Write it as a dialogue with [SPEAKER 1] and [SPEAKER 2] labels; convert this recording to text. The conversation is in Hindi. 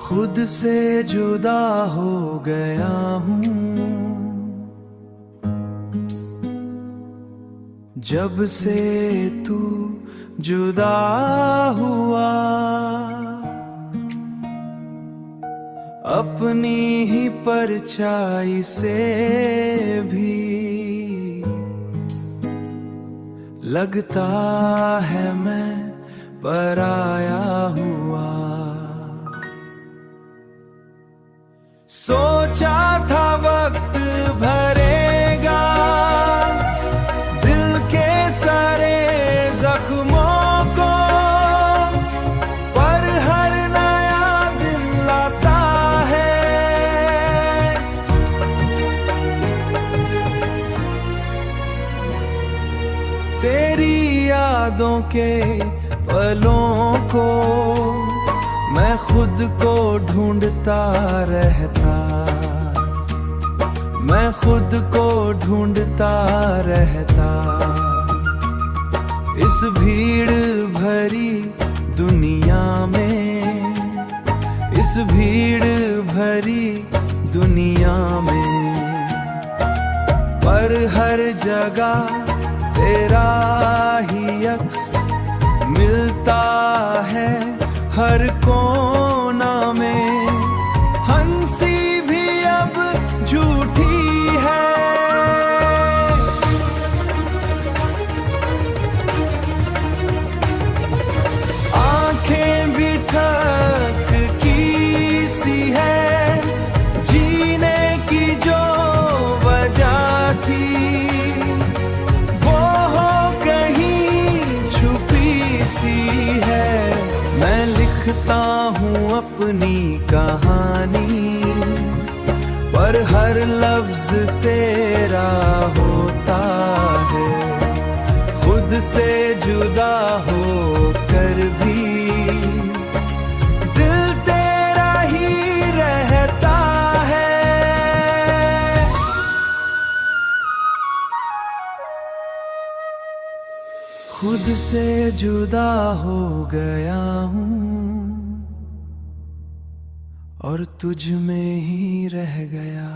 [SPEAKER 1] खुद से जुदा हो गया हूँ। जब से तू जुदा हुआ, अपनी ही परछाई से भी लगता है मैं पराया हुआ। सोचा था वक्त भरेगा दिल के सारे जख्मों को, पर हर नया दिन लाता है तेरी यादों के पलों को। मैं खुद को ढूंढता रहता, मैं खुद को ढूंढता रहता। इस भीड़ भरी दुनिया में, इस भीड़ भरी दुनिया में, पर हर जगह तेरा ही अक्स मिलता है हर कोना में। हंसी भी अब झूठी है, आंखें भी ठग की सी है। जीने की जो वजह थी वो हो कहीं छुपी सी है। मैं लिखता हूँ अपनी कहानी, पर हर लफ्ज तेरा होता है। खुद से जुदा हो कर भी दिल तेरा ही रहता है। खुद से जुदा हो गया हूँ और तुझ में ही रह गया।